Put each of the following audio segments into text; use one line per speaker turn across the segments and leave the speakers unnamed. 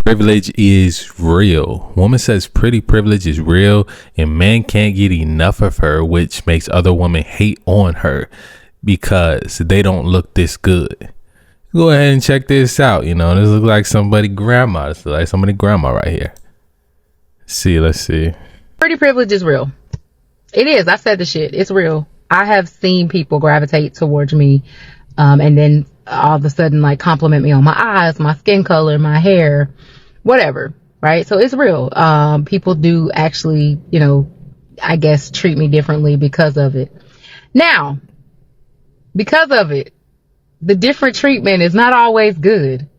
Privilege is real. Woman says pretty privilege is real and men can't get enough of her, which makes other women hate on her because they don't look this good. Go ahead and check this out. This looks like somebody grandma. This looks like somebody grandma right here. Let's see.
Pretty privilege is real. It is. I said the shit. It's real. I have seen people gravitate towards me and then all of a sudden like compliment me on my eyes, my skin color, my hair, whatever, right? So it's real. People do actually, I guess treat me differently because of it. Now, because of it, the different treatment is not always good,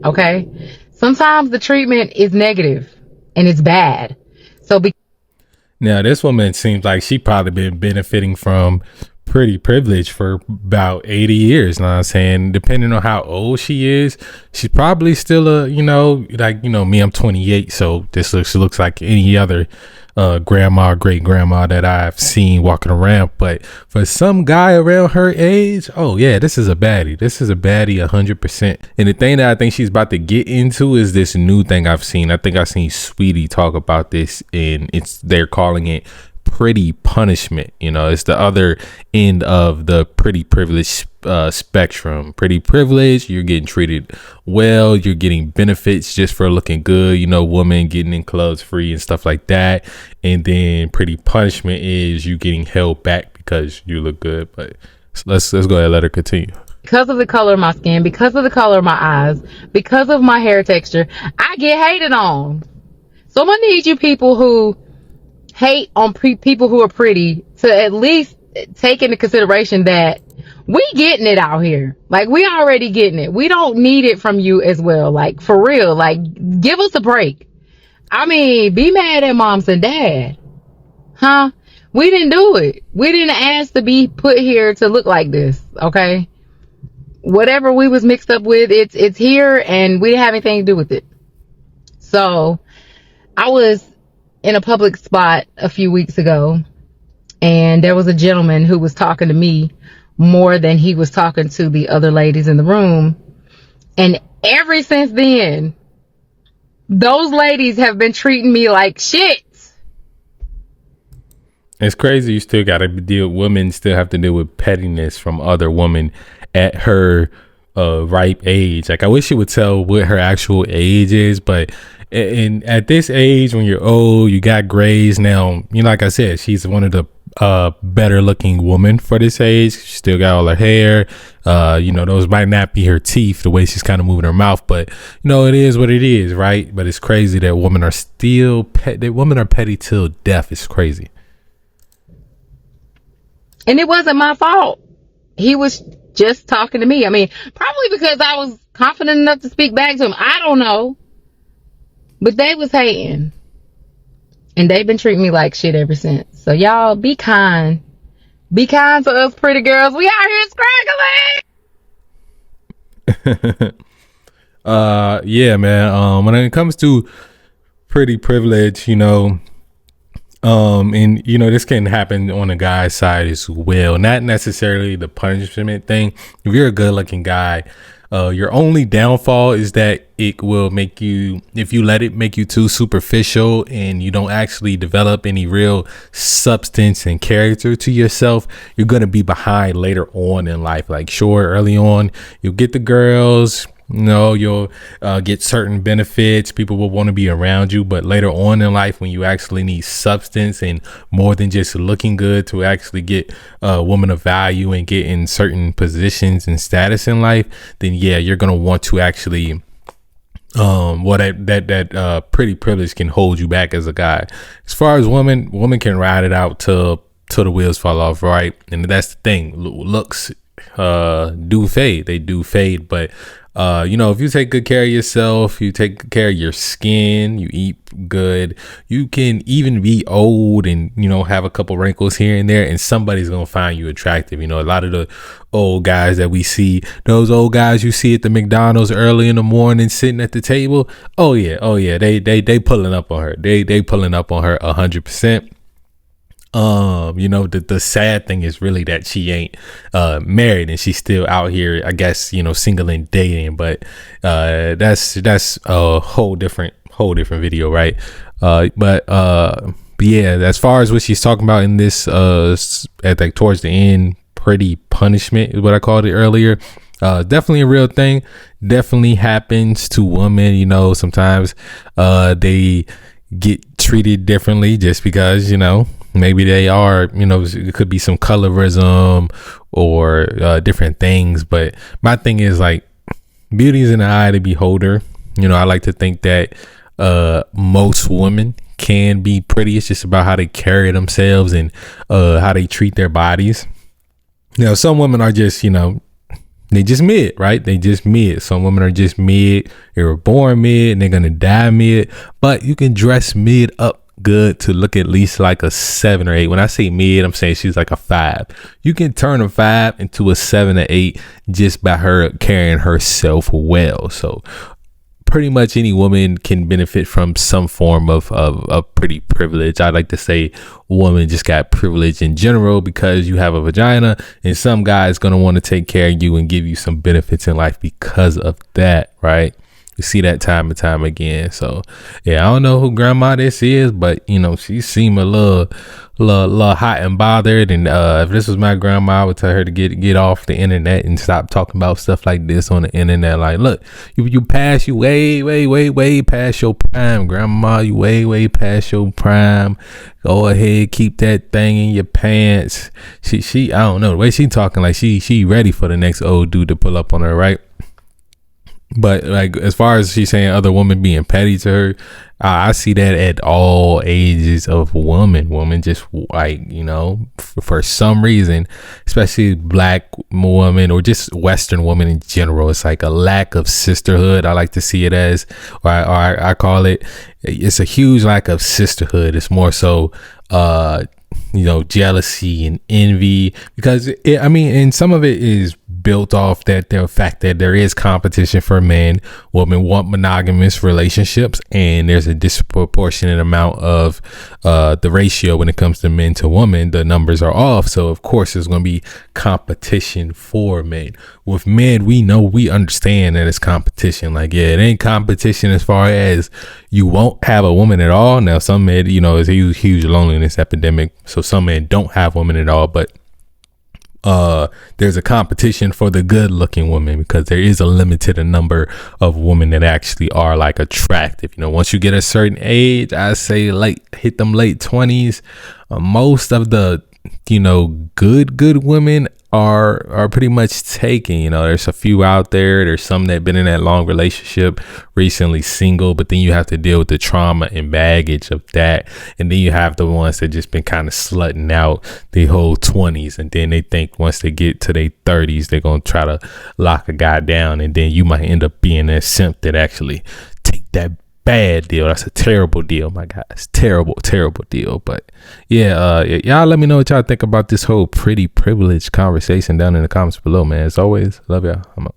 okay? Sometimes the treatment is negative and it's bad.
Now, this woman seems like she probably been benefiting from pretty privilege for about 80 years. Know what I'm saying? Depending on how old she is, she's probably still me, I'm 28. So this looks like any other grandma or great grandma that I've seen walking around. But for some guy around her age, oh yeah, this is a baddie. This is a baddie 100%. And the thing that I think she's about to get into is this new thing I've seen. I think I've seen Sweetie talk about this, and they're calling it pretty punishment. It's the other end of the pretty privilege spectrum. Pretty privilege, you're getting treated well, you're getting benefits just for looking good, women getting in clubs free and stuff like that. And then pretty punishment is you getting held back because you look good. But let's go ahead and let her continue.
Because of the color of my skin, because of the color of my eyes, because of my hair texture, I get hated on. So I'm gonna need you people who hate on people who are pretty to at least take into consideration that we getting it out here. Like, we already getting it. We don't need it from you as well. Like, for real, like, give us a break. I mean, be mad at moms and dad. Huh? We didn't do it. We didn't ask to be put here to look like this. Okay? Whatever we was mixed up with, it's here and we didn't have anything to do with it. So I was in a public spot a few weeks ago, and there was a gentleman who was talking to me more than he was talking to the other ladies in the room. And ever since then, those ladies have been treating me like shit.
It's crazy. You still got to women still have to deal with pettiness from other women at her ripe age. Like, I wish she would tell what her actual age is, but and at this age, when you're old, you got grays now. Like I said, she's one of the better looking woman for this age. She still got all her hair. Those might not be her teeth, the way she's kind of moving her mouth, but it is what it is, right? But it's crazy that women are still women are petty till death. It's crazy.
And it wasn't my fault. He was just talking to me. I mean, probably because I was confident enough to speak back to him. I don't know. But they was hating. And they've been treating me like shit ever since. So y'all, be kind. Be kind to us pretty girls. We out here scraggling.
Yeah, man. When it comes to pretty privilege, and this can happen on the guy's side as well. Not necessarily the punishment thing. If you're a good looking guy, your only downfall is that it will make you, if you let it make you too superficial and you don't actually develop any real substance and character to yourself, you're going to be behind later on in life. Like, sure, early on, you'll get the girls, you'll get certain benefits. People will want to be around you. But later on in life, when you actually need substance and more than just looking good to actually get a woman of value and get in certain positions and status in life, then yeah, you're going to want to actually that pretty privilege can hold you back as a guy. As far as women can ride it out till the wheels fall off, right? And that's the thing. Looks do fade. They do fade, but if you take good care of yourself, you take good care of your skin, you eat good, you can even be old and, have a couple wrinkles here and there, and somebody's going to find you attractive. A lot of the old guys that we see, those old guys you see at the McDonald's early in the morning sitting at the table. Oh yeah. They pulling up on her. They pulling up on her 100%. The sad thing is really that she ain't married and she's still out here, I guess, single and dating. But that's a whole different video, right? But yeah, as far as what she's talking about in this at like towards the end, pretty punishment is what I called it earlier. Definitely a real thing. Definitely happens to women. Sometimes they get treated differently just because maybe they are, it could be some colorism or different things. But my thing is, like, beauty is in the eye of the beholder. I like to think that most women can be pretty. It's just about how they carry themselves and how they treat their bodies. Some women are just, they just mid, right? They just mid. Some women are just mid. They were born mid and they're going to die mid. But you can dress mid up good to look at least like a 7 or 8. When I say mid, I'm saying she's like a 5. You can turn a 5 into a 7 or 8 just by her carrying herself well. So pretty much any woman can benefit from some form of pretty privilege. I like to say woman just got privilege in general because you have a vagina, and some guy's going to want to take care of you and give you some benefits in life because of that, right? You see that time and time again. So yeah, I don't know who grandma this is, but she seemed a little hot and bothered. And if this was my grandma, I would tell her to get off the internet and stop talking about stuff like this on the internet. Like, look, you way past your prime, grandma. You way past your prime. Go ahead, keep that thing in your pants. She I don't know, the way she talking, like she ready for the next old dude to pull up on her, right? But like, as far as she's saying other women being petty to her, I see that at all ages of women just like, for some reason, especially black women or just Western women in general, it's like a lack of sisterhood. I like to see it as, or I call it, it's a huge lack of sisterhood. It's more so, jealousy and envy, because and some of it is built off the fact that there is competition for men. Women want monogamous relationships, and there's a disproportionate amount of the ratio when it comes to men to women. The numbers are off, so of course there's going to be competition for men. With men, we understand that it's competition. Like, yeah, it ain't competition as far as you won't have a woman at all. Now, some men, it's a huge loneliness epidemic, so some men don't have women at all, but there's a competition for the good looking women, because there is a limited number of women that actually are like attractive. Once you get a certain age, I say hit them late 20s, most of the good women are pretty much taken. There's a few out there's some that been in that long relationship, recently single, but then you have to deal with the trauma and baggage of that, and then you have the ones that just been kind of slutting out the whole 20s, and then they think once they get to their 30s they're gonna try to lock a guy down, and then you might end up being that simp that actually take that bad deal. That's a terrible deal, my guys. Terrible deal. But yeah, y'all let me know what y'all think about this whole pretty privilege conversation down in the comments below, man. As always, love y'all. I'm out.